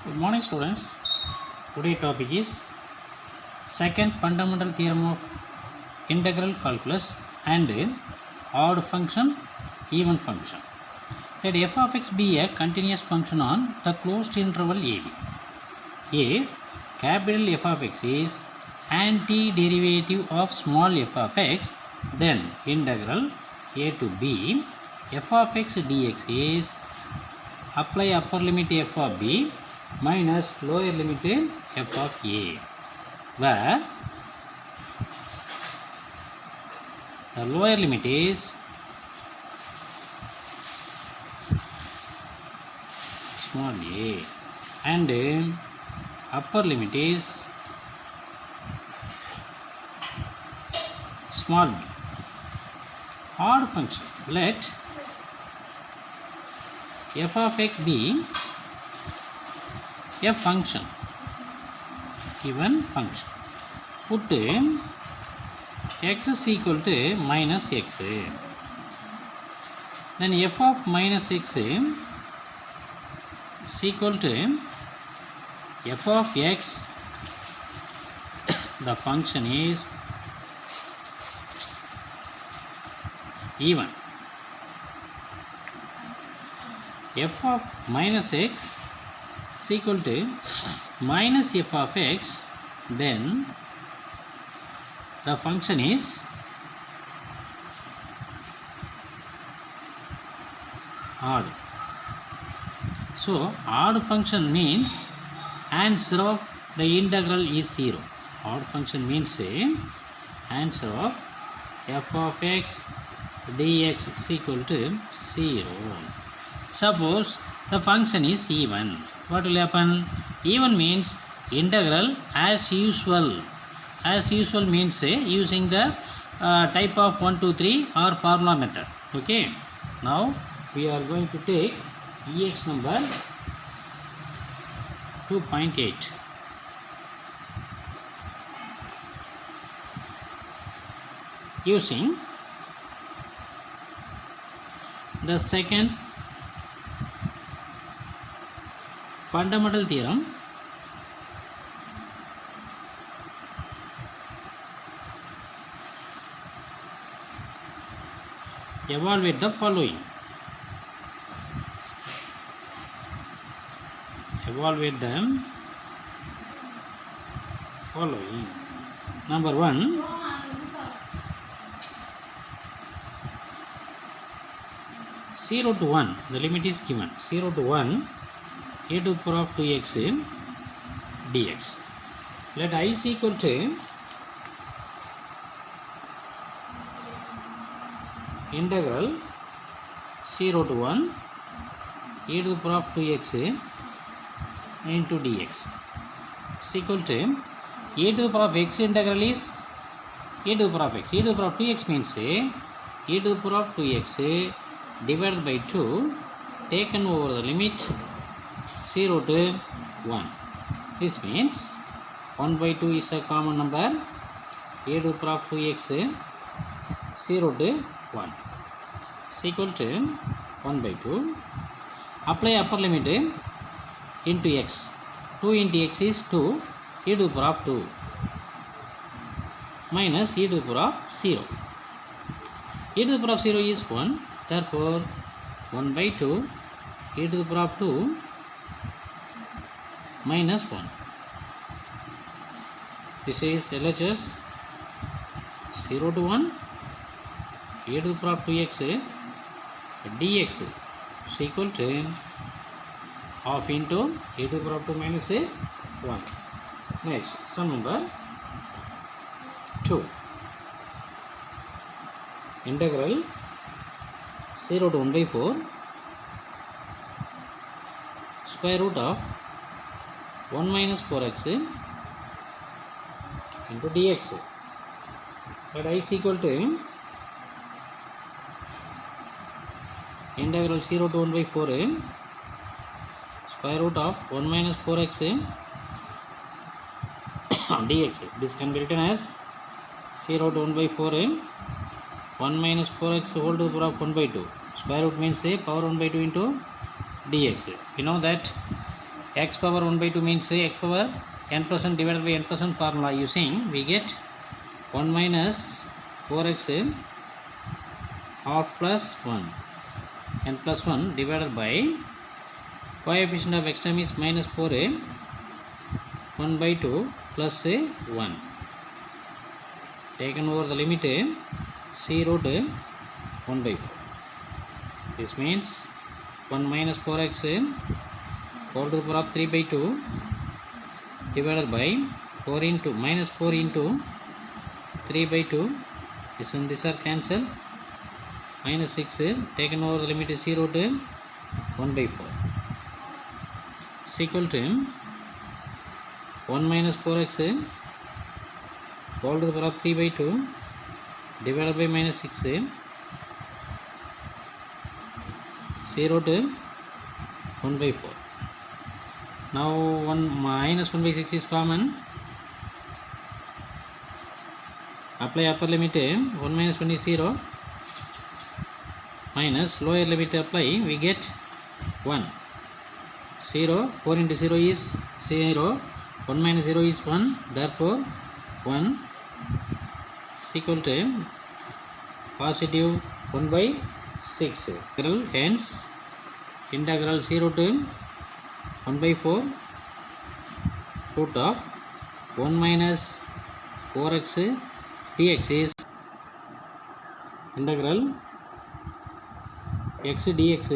Good morning, students. Today's topic is second fundamental theorem of integral calculus and odd function, even function. Let f of x be a continuous function on the closed interval a b. If capital F of x is antiderivative of small f of x, then integral a to b f of x dx is apply upper limit f of b minus lower limit f of a, where the lower limit is small a and upper limit is small b. Odd function, let f of x be a function, given function. Put x is equal to minus x. Then f of minus x is equal to f of x. The function is even. F of minus x is equal to minus f of x, then the function is odd. So odd function means answer of the integral is 0. Odd function means answer of f of x dx is equal to 0. Suppose the function is even. What will happen? Even means integral as usual. As usual means using the type of 1, 2, 3 or formula method. Okay. Now we are going to take EX number 2.8. Using the second fundamental theorem, evaluate the following. Evaluate them following. Number 1, zero to 1, the limit is given. 0 to 1, a to the power of 2x dx. Let I is equal to integral 0 to 1 a to the power of 2x into dx is equal to a to the power of x integral is a to the power of x. A to the power of 2x means a to the power of 2x divided by 2 taken over the limit 0 to 1. This means 1 by 2 is a common number. A to the power of 2x 0 to 1 is equal to 1 by 2. Apply upper limit into x. 2 into x is 2 e to the power of 2 minus e to the power of 0. E to the power of 0 is 1. Therefore 1 by 2 e to the power of 2 minus 1. This is LHS 0 to 1 e to the power of 2x dx is equal to half into e to the power of 2 minus 1. Next, sum number 2. Integral 0 to 1 by 4 square root of 1 minus 4x into dx. Let I is equal to integral 0 to 1 by 4 square root of 1 minus 4x dx. This can be written as 0 to 1 by 4 1 minus 4x whole to the power of 1 by 2. Square root means power 1 by 2 into dx. We know that x power 1 by 2 means x power n plus 1 divided by n plus 1 formula using, we get 1 minus 4x half plus 1 n plus 1 divided by coefficient of x term is minus 4a 1 by 2 plus 1 taken over the limit c root 1 by 4. This means 1 minus 4x whole to the power of 3 by 2 divided by 4 into minus 4 into 3 by 2. This and this are cancelled. Minus 6 taken over the limit is 0 to 1 by 4 is equal to 1 minus 4x whole to the power of 3 by 2 divided by minus 6 0 to 1 by 4. Now 1 minus 1 by 6 is common. Apply upper limit 1 minus 1 is 0 minus lower limit apply, we get 1. 0 4 into 0 is 0, 1 minus 0 is 1, therefore 1 is equal to positive 1 by 6. Hence integral 0 to 1 by 4 root of 1 minus 4x dx is integral x dx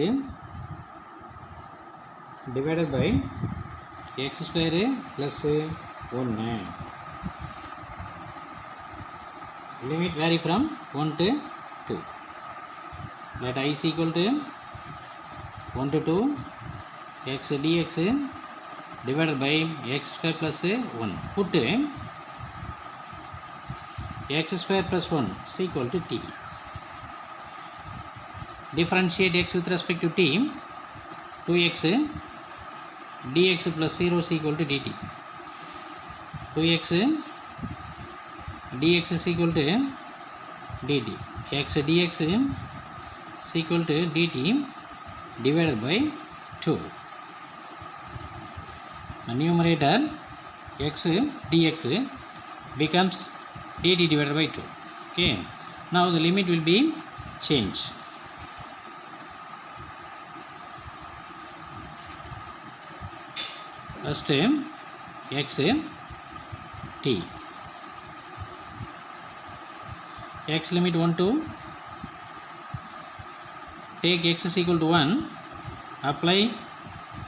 divided by x square plus 1. Limit vary from 1 to 2. Let I is equal to 1 to 2 x dx divided by x square plus 1. Put x square plus 1 is equal to t. Differentiate x with respect to t. 2x dx plus 0 is equal to dt. 2x dx is equal to dt. X dx is equal to dt divided by 2. The numerator x dx becomes dt divided by 2. Okay. Now the limit will be changed. First x t. X limit 1 to take x is equal to 1, apply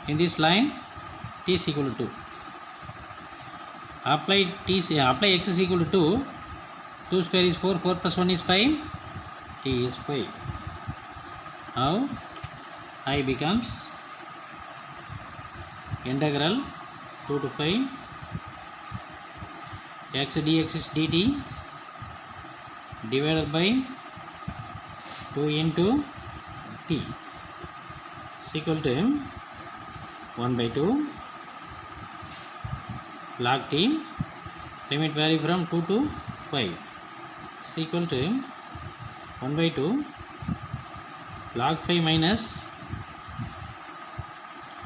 in this line t is equal to 2. Apply x is equal to 2. 2 square is 4, 4 plus 1 is 5, t is 5. Now I becomes integral 2 to 5 x dx is dt divided by 2 into t is equal to 1 by 2 log t. Limit vary from 2 to 5 is equal to 1 by 2 log 5 minus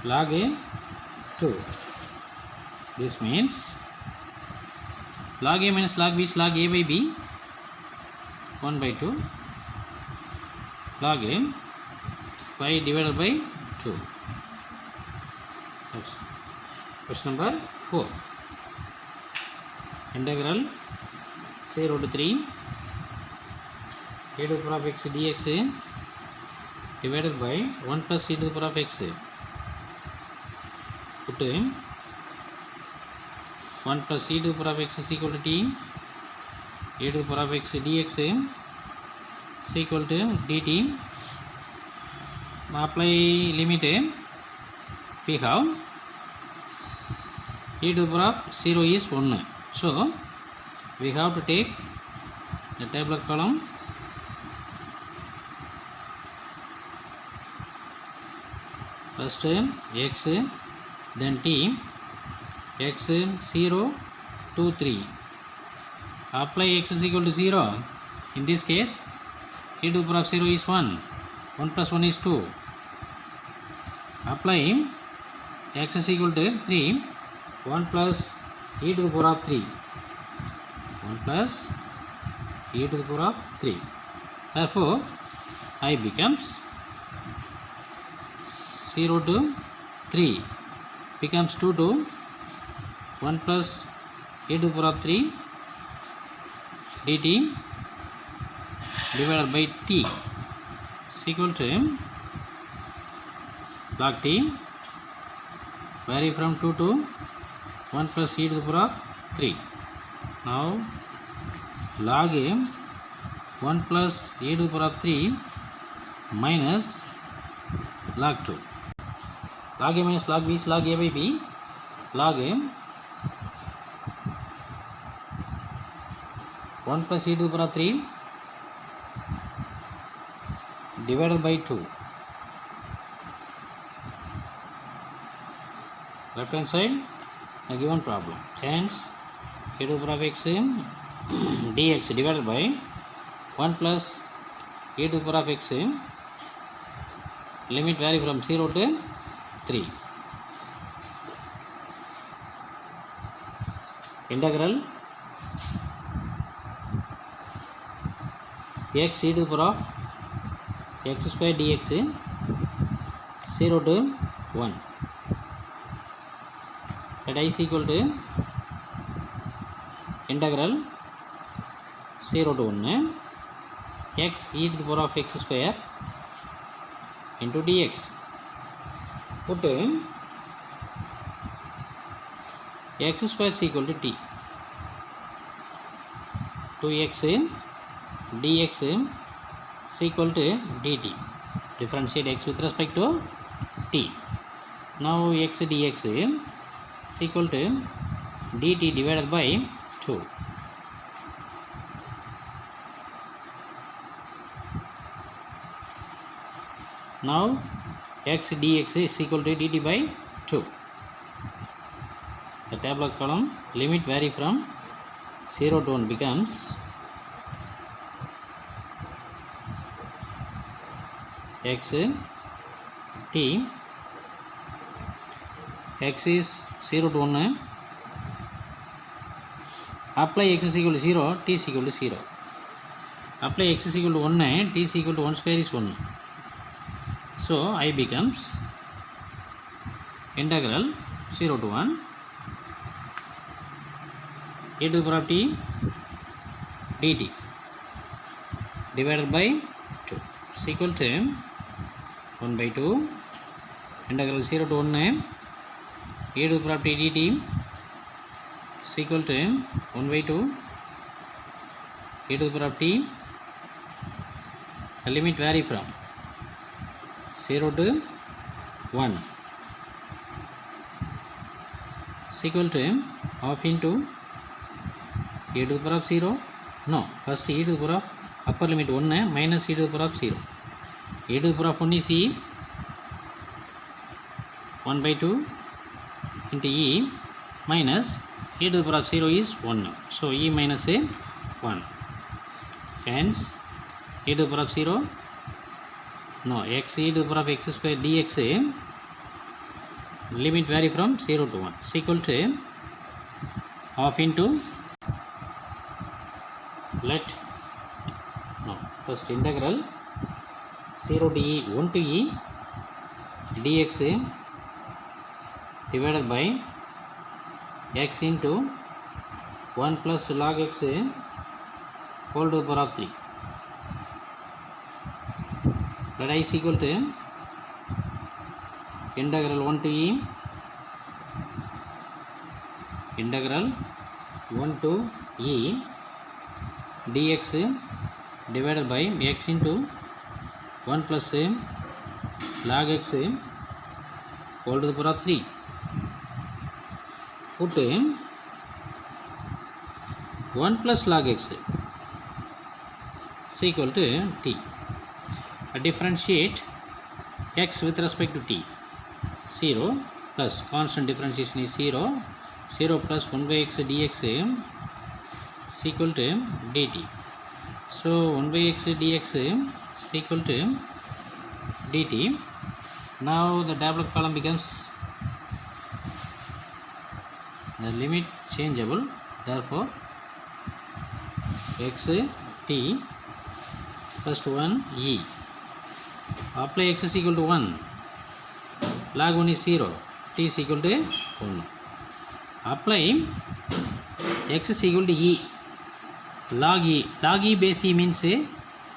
log 2. This means log a minus log b is log a by b, 1 by 2 log a 5 divided by 2. That's question number 4. Integral 0 to 3 a to the power of x dx divided by 1 plus e to the power of x. Put 1 plus e to the power of x is equal to t. A to the power of x dx is equal to dt. Apply limit. We have e to the power of 0 is 1. So we have to take the tabular column. First x, then t, x 0 2 3. Apply x is equal to 0. In this case e to the power of 0 is 1. 1 plus 1 is 2. Apply x is equal to 3, 1 plus e to the power of 3, 1 plus e to the power of 3. Therefore I becomes 0 to 3 becomes 2 to 1 plus e to the power of 3 dt divided by t is equal to log t vary from 2 to 1 plus e to the power of 3. Now log a 1 plus e to the power of 3 minus log 2. Log a minus log b is log a by b. Log a 1 plus e to the power of 3 divided by 2. Left hand side the given problem. Hence e to the power of x dx divided by 1 plus e to the power of x limit vary from 0 to 3. Integral x e to the power of x square dx 0 to 1. Let I is equal to integral 0 to 1 x e to the power of x square into dx. Put x square is equal to t. 2x dx is equal to dt. Differentiate x with respect to t. Now x dx is equal to dt divided by 2. Now x dx is equal to dt by 2. The tabular column limit vary from 0 to 1 becomes x t x is 0 to 1. Apply x is equal to 0, t is equal to 0. Apply x is equal to 1, t is equal to 1 square is 1. So I becomes integral 0 to 1 e to the power of t dt divided by 2 is equal to 1 by 2 integral 0 to 1 e to the power of t dt is equal to 1 by 2 e to the power of t. The limit vary from 0 to 1 is equal to half into e to the power of 0. No, first e to the power of upper limit 1 minus e to the power of 0. E to the power of 1 is e 1 by 2 into e minus e to the power of 0 is 1. So e minus a 1. Hence e to the power of 0. No, x e to the power of x square dx limit vary from 0 to 1 is equal to half into let no first integral 0 to e 1 to e dx divided by x into 1 plus log x whole to the power of 3. Let I is equal to integral 1 to e integral 1 to e dx divided by x into 1 plus log x whole to the power of 3. Put 1 plus log x is equal to t. Differentiate x with respect to t. 0 plus constant differentiation is 0. 0 plus 1 by x dx is equal to dt. So 1 by x dx is equal to dt. Now the tabular column becomes the limit changeable, therefore x t first 1 e. Apply x is equal to 1, log 1 is 0, t is equal to 1. Apply x is equal to e, log e. Log e base e means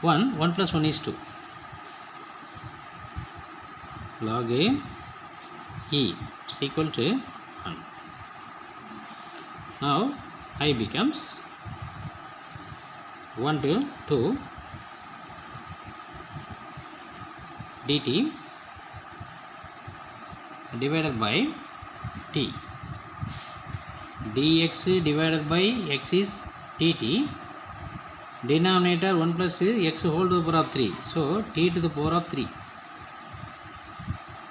1 plus 1 is 2. Log e is equal to 1. Now I becomes 1 to 2 dt divided by t. Dx divided by x is dt. Denominator 1 plus x whole to the power of 3. So t to the power of 3.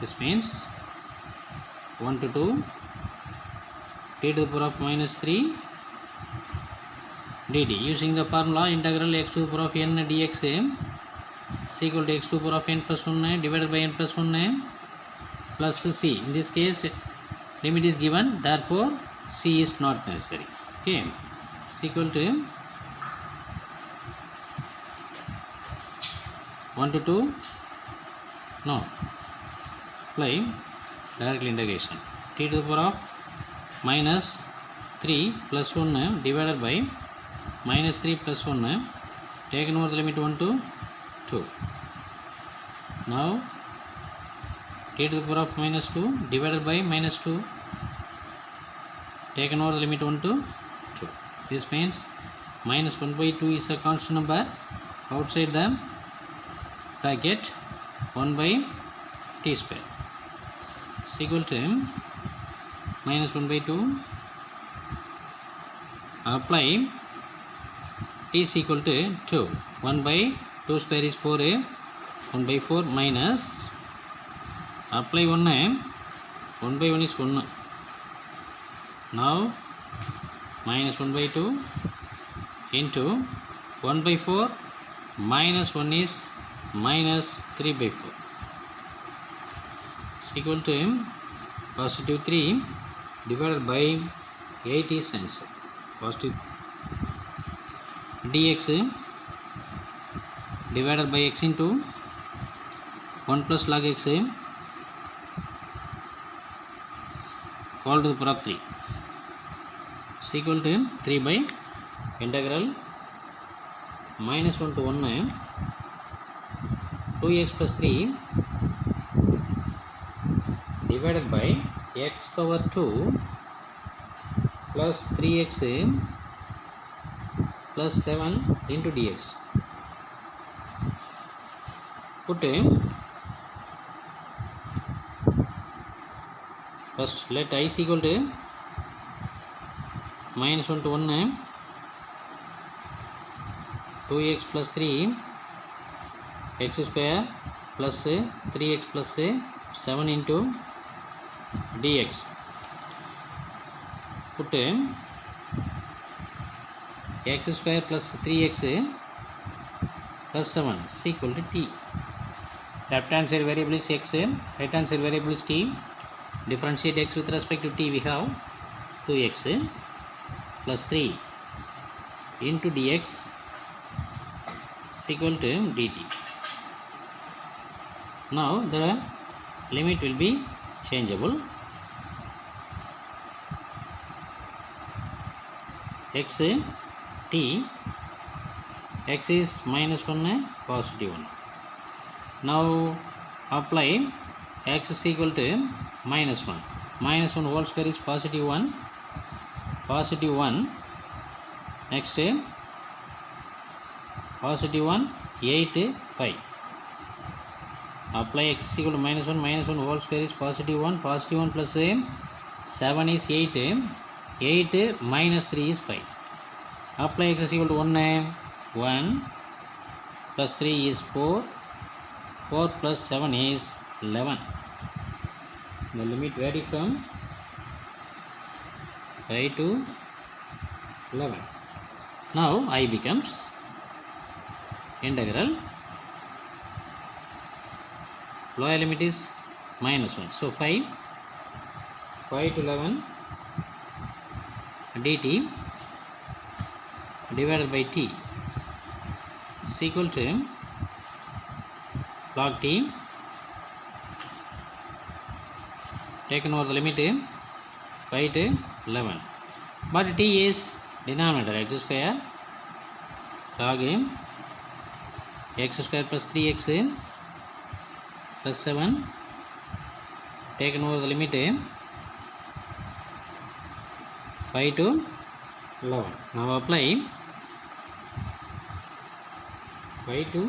This means 1 to 2 t to the power of minus 3 dt. Using the formula integral x to the power of n dx is equal to x to the power of n plus 1 divided by n plus 1 plus c. In this case limit is given, therefore c is not necessary. Okay, is equal to 1 to 2, no, apply direct integration. T to the power of minus 3 plus 1 divided by minus 3 plus 1, taken over the limit 1 to 2. Now t to the power of minus 2 divided by minus 2, taken over the limit 1 to 2. This means minus 1 by 2 is a constant number. Outside the bracket 1 by t square is equal to minus 1 by 2. Apply t is equal to 2. 1 by 2 square is 4a. 1 by 4 minus, apply 1 by 1 is 1. Now minus 1 by 2 into 1 by 4 minus 1 is minus 3 by 4 is equal to positive 3 divided by 8 is answer. Positive dx divided by x into 1 plus log x all to the power of 3 is equal to 3 by integral minus 1 to 1 2x plus 3 divided by x power 2 plus 3x plus 7 into dx. Put first let I is equal to minus 1 to 1 2x plus 3 x square plus 3x plus 7 into dx. Put x square plus 3x plus 7 is equal to t. Left hand side variable is x, right hand side variable is t. Differentiate x with respect to t, we have 2x plus 3 into dx is equal to dt. Now the limit will be changeable. X t, x is minus 1 positive 1. Now apply x is equal to minus 1. Minus 1 whole square is positive 1. Positive 1. Next positive 1 8 5. Apply x is equal to minus 1. Minus 1 whole square is positive 1. Positive 1 plus 7 is 8. 8 minus 3 is 5. Apply x is equal to 1 plus 3 is 4. 4 plus 7 is 11. The limit vary from 5 to 11. Now I becomes integral, lower limit is minus 1. So 5 to 11 dt divided by t is equal to log t taken over the limit 5 to 11, but t is denominator x square log x square plus 3x plus 7 taken over the limit 5 to 11. Now apply 5 to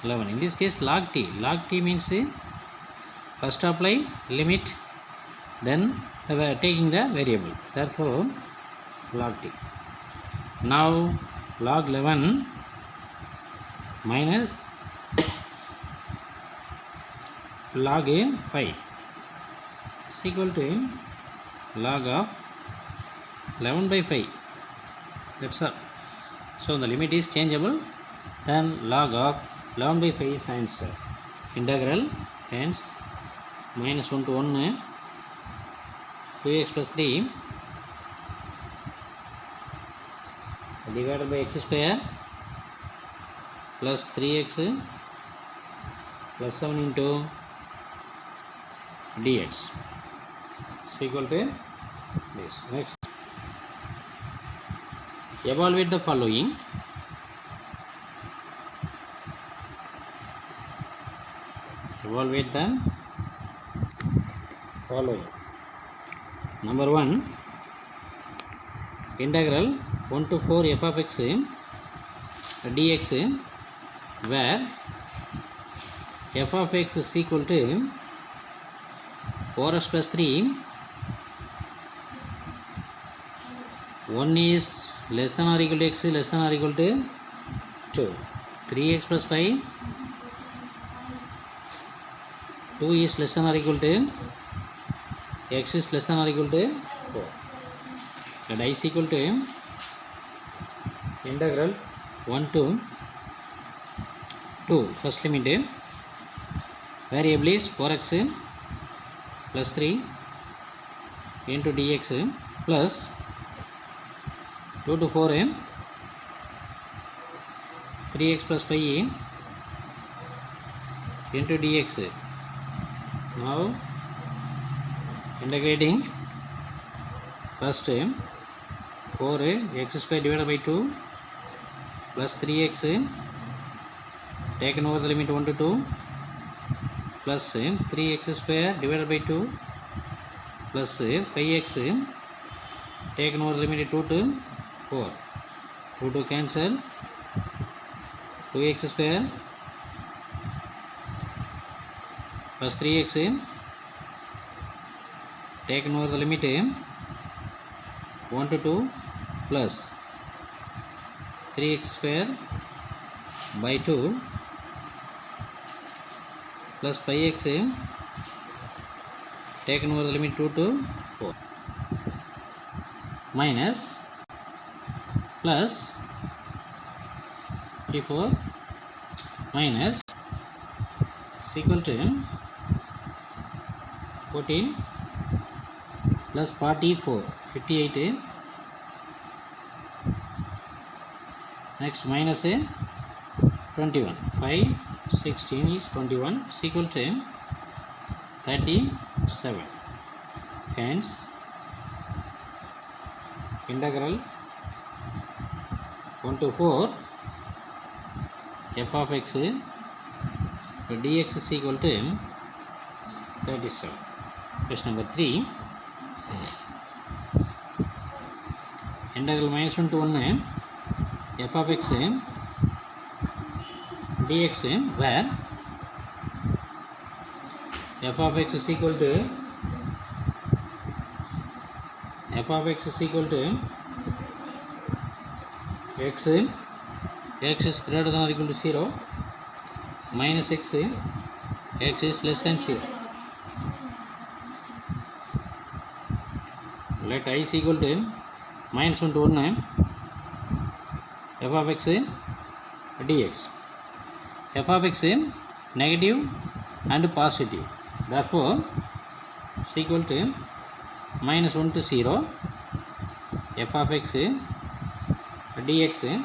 11. In this case log t means first apply limit, then taking the variable, therefore log t. Now log 11 minus log 5 is equal to log of 11 by 5. That's all. So the limit is changeable, then log of 11 by 5 is answer. Integral hence minus 1 to 1 2x plus 3 divided by x square plus 3x plus 7 into dx is equal to this. Next, evaluate the following. Evaluate the following. Number 1, integral 1 to 4 f of x dx, where f of x is equal to 4x plus 3, 1 is less than or equal to x less than or equal to 2, 3x plus 5, 2 is less than or equal to x is less than or equal to 4, and I is equal to integral 1 to 2, first limit variable is 4x plus 3 into dx plus 2 to 4 3x plus 5 into dx. Now integrating first 4 x square divided by 2 plus 3x taken over the limit 1 to 2 plus 3x square divided by 2 plus 5x taken over the limit 2 to 4, 2 to cancel, 2x square plus 3x taken over the limit 1 to 2 plus 3x square by 2 plus 5x taken over the limit 2 to 4 minus plus 24 minus is equal to 14 plus 44, 58. Next minus 21, 5, 16 is 21 is equal to 37. Hence integral 1 to 4 f of x dx is equal to 37. Question number 3, integral minus 1 to 1 f of x dx, where f of x is equal to x is greater than or equal to 0 minus x is less than 0. Let I is equal to minus 1 to 1 f of x dx. F of x negative and positive, therefore is equal to minus 1 to 0 f of x dx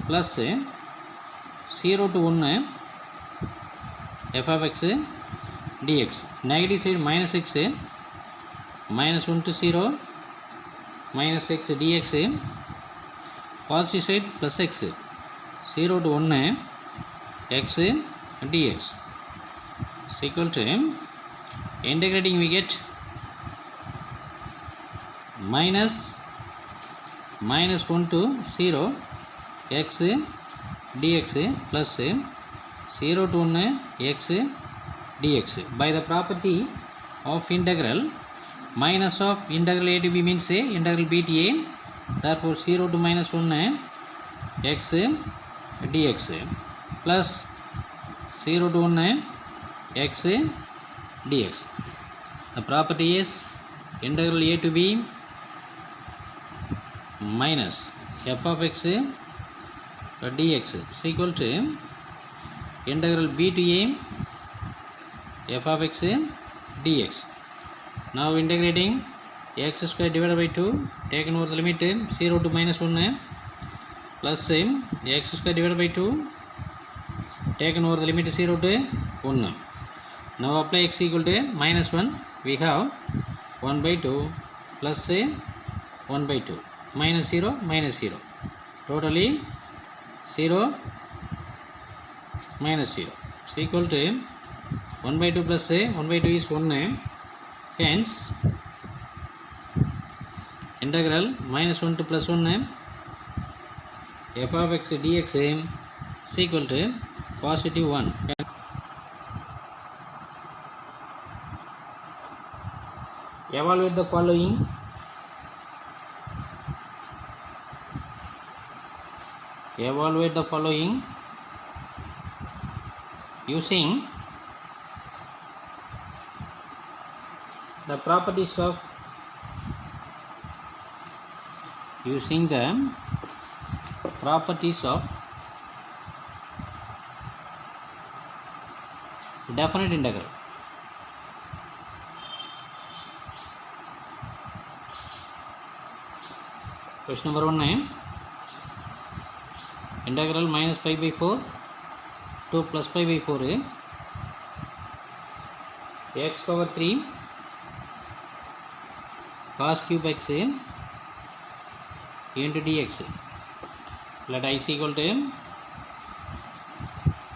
plus 0 to 1 f of x dx. Negative side minus x, minus 1 to 0 minus x dx. Positive side plus x, 0 to 1 x dx is equal to, integrating we get minus 1 to 0 x dx plus 0 to 1 x dx. By the property of integral, minus of integral a to b means integral b to a, therefore 0 to minus 1 x dx plus 0 to 1 x dx. The property is integral a to b minus f of x dx is equal to integral b to a f of x dx. Now integrating x square divided by 2, taken over the limit 0 to minus 1 plus x square divided by 2, taken over the limit 0 to 1. Now apply x equal to minus 1, we have 1 by 2 plus 1 by 2 minus 0 minus 0, totally 0 minus 0 is equal to 1 by 2 plus 1 by 2 is 1, hence integral minus 1 to plus 1 f of x dx is equal to positive 1. Evaluate the following. Evaluate the following using the properties of definite integral. Question number 1, integral minus pi by 4 to plus pi by 4 x power 3 cos cube x into dx. Let I is equal to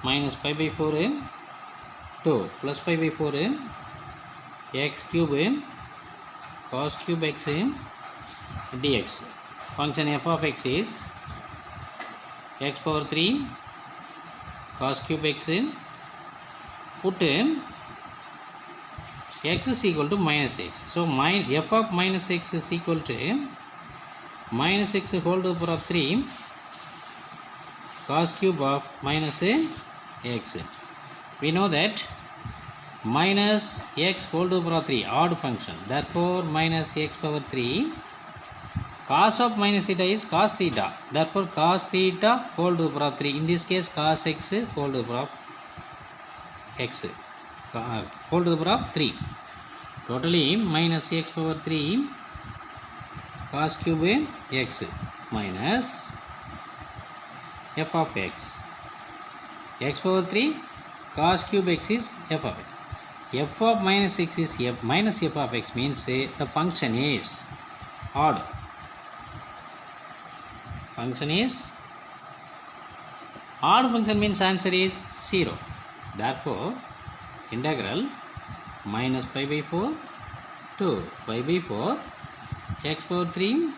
minus pi by 4 to plus pi by 4 x cube cos cube x dx. Function f of x is x power 3 cos cube x, put x is equal to minus x. So f of minus x is equal to minus x whole to the power of 3 cos cube of minus x. We know that minus x whole to the power of 3 odd function, therefore minus x power 3 cos of minus theta is cos theta, therefore cos theta whole to the power of 3, in this case cos x whole to the power of x whole to the power of 3, totally minus x power 3 cos cube x minus f of x. X power 3 cos cube x is f of x. F of minus x is f minus f of x, means the function is odd. Function is odd function, means answer is 0. Therefore integral minus pi by 4 to pi by 4 x power 3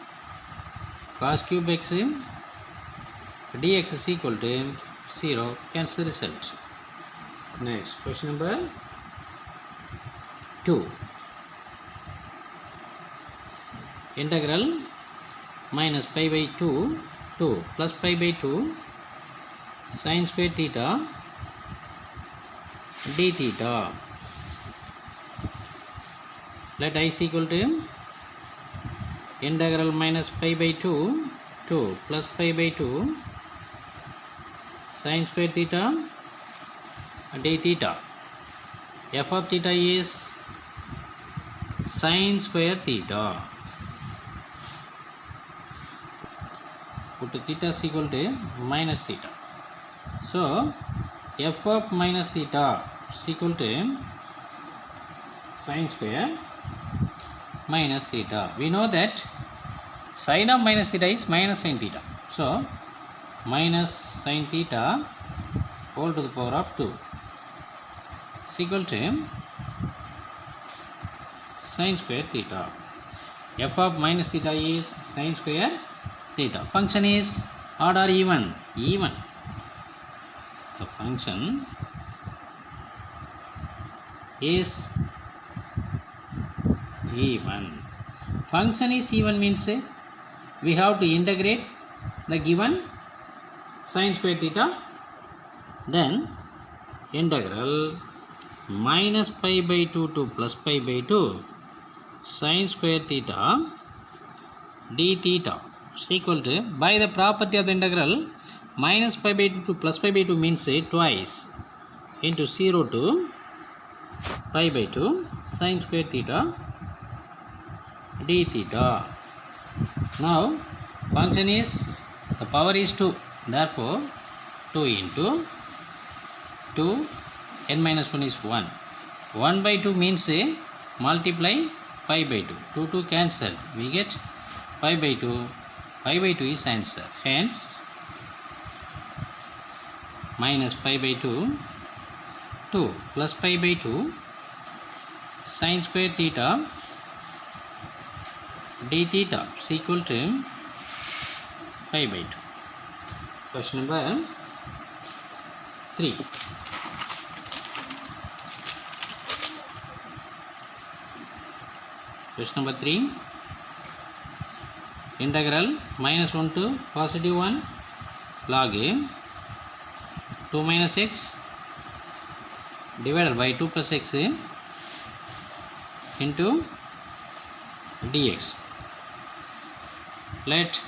cos cube x dx is equal to 0. Hence the result. Next question number 2. Integral minus pi by 2 to plus pi by 2 sin square theta d theta. Let I is equal to integral minus pi by 2 to plus pi by 2 sin square theta d theta. F of theta is sin square theta. put theta is equal to minus theta. So f of minus theta is equal to sine square minus theta. We know that sine of minus theta is minus sine theta. So minus sine theta whole to the power of 2 is equal to sine square theta. F of minus theta is sine square theta. Function is odd or even? Even. The function is even. Function is even means we have to integrate the given sine square theta, then integral minus pi by 2 to plus pi by 2 sine square theta d theta is equal to, by the property of the integral, minus pi by 2 to plus pi by 2 means twice into 0 to pi by 2 sine square theta d theta. Now function is, the power is 2, therefore 2 into 2 n minus 1 is 1. 1 by 2 means multiply pi by 2. 2 2 cancel, we get pi by 2. Pi by 2 is answer. Hence minus pi by 2 2 plus pi by 2 sine square theta d theta is equal to pi by 2. Question number 3. Question number 3. Integral minus 1 to positive 1 log 2 minus x divided by 2 plus x into dx. Let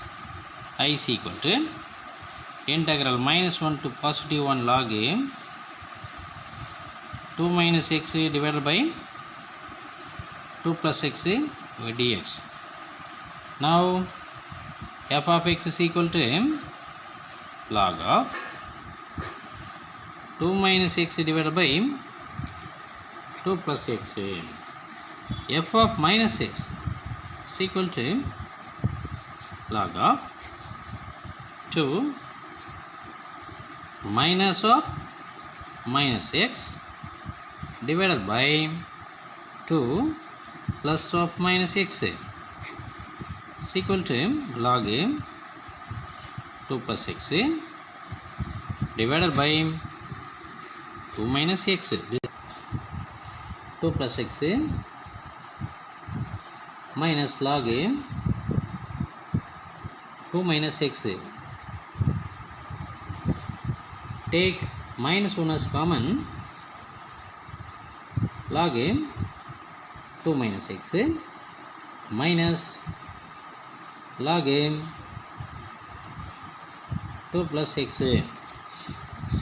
I is equal to integral minus 1 to positive 1 log 2 minus x divided by 2 plus x dx. Now f of x is equal to log of 2 minus x divided by 2 plus x. F of minus x is equal to log of 2 minus of minus x divided by 2 plus of minus x is equal to log 2 plus x divided by 2 minus x. 2 plus x minus log 2 minus x. Take minus 1 as common. Log 2 minus x minus log 2 plus x is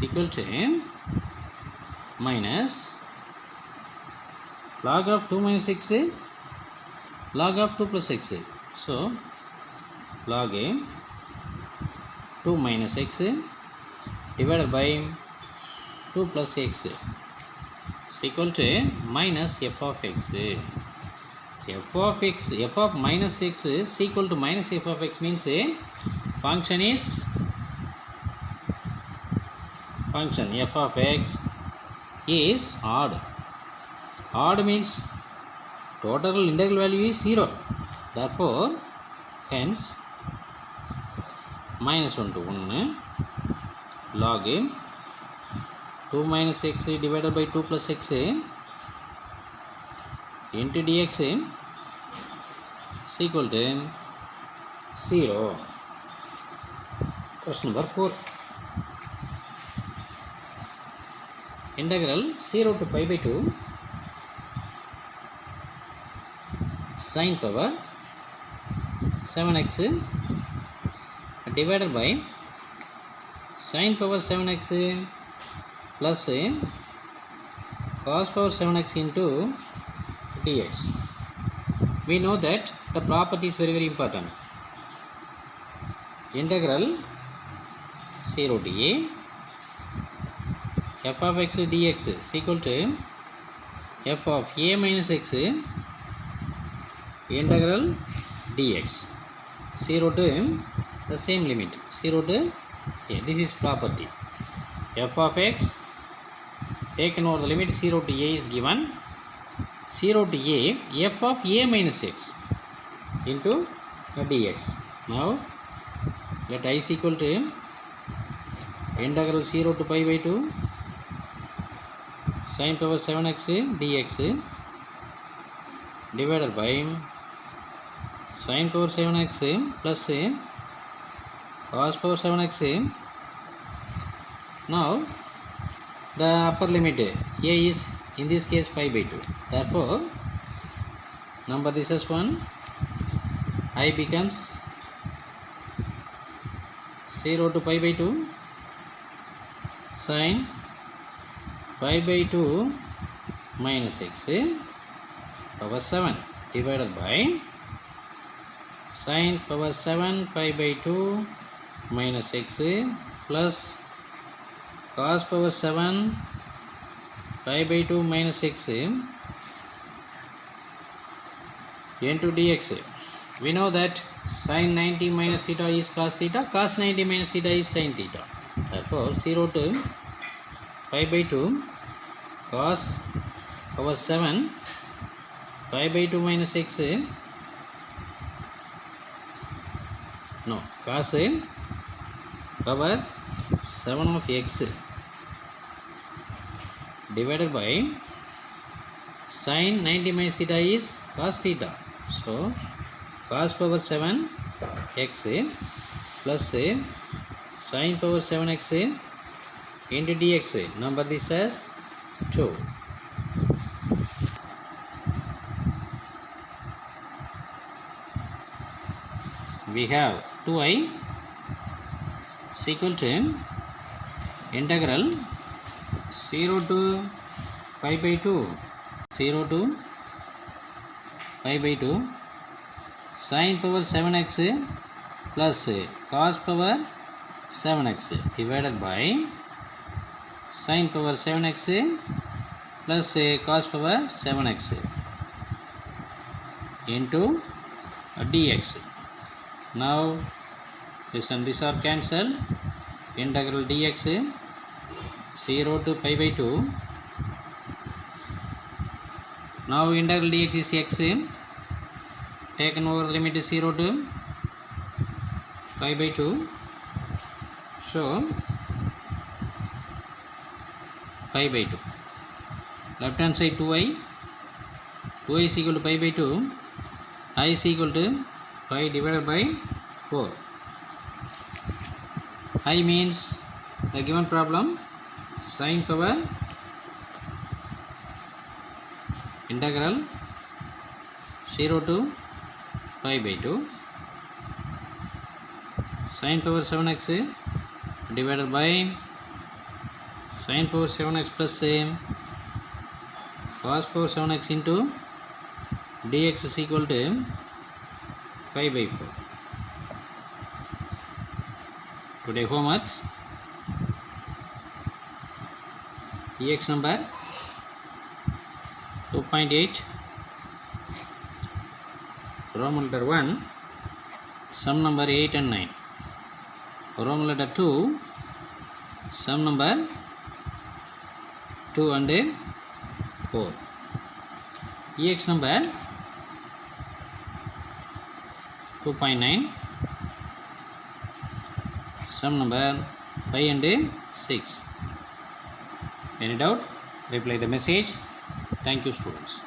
equal to minus log of 2 minus x log of 2 plus x. So log 2 minus x divided by 2 plus x is equal to minus f of x. F of x, f of minus x is equal to minus f of x means function is function f of x is odd. Odd means total integral value is 0. Therefore, hence minus 1 to 1 log 2 minus x divided by 2 plus x into dx is equal to 0. Question number 4. Integral 0 to pi by 2 sine power 7x divided by sine power 7x plus cos power 7x into dx. We know that the property is very important. integral 0 to a f of x dx is equal to f of a minus x integral dx 0 to the same limit 0 to a. This is property. F of x taken over the limit 0 to a is given 0 to a f of a minus x into dx. Now let I is equal to integral 0 to pi by 2 sin power 7x dx divided by sin power 7x plus cos power 7x. Now the upper limit a is in this case pi by 2. Therefore number this is 1. I becomes 0 to pi by 2 sin pi by 2 minus x power 7 divided by sin power 7 pi by 2 minus x plus cos power 7 pi by 2 minus x into dx. We know that sin 90 minus theta is cos theta, cos 90 minus theta is sin theta. Therefore 0 to pi by 2 cos power 7 pi by 2 minus x cos power 7 of x divided by sin 90 minus theta is cos theta. So cos power 7 x plus sin power 7 x into dx. Number this as 2. We have 2i is equal to integral 0 to pi by 2 0 to pi by 2 sin power 7x plus cos power 7x divided by sin power 7x plus cos power 7x into dx. Now this and this are cancelled. Integral dx 0 to pi by 2. Now integral dx is x taken over the limit is 0 to pi by 2. So pi by 2. Left hand side 2i. 2i is equal to pi by 2. I is equal to pi divided by 4. I means the given problem sin power integral 0 to pi by 2 sin power 7x divided by sin power 7x plus cos power 7x into dx is equal to pi by 4. Today homework ex number 2.8 Roman letter 1 sum number 8 and 9. Roman letter 2 sum number 2 and 4. Ex number 2.9 sum number 5 and 6. Any doubt? Reply the message. Thank you, students.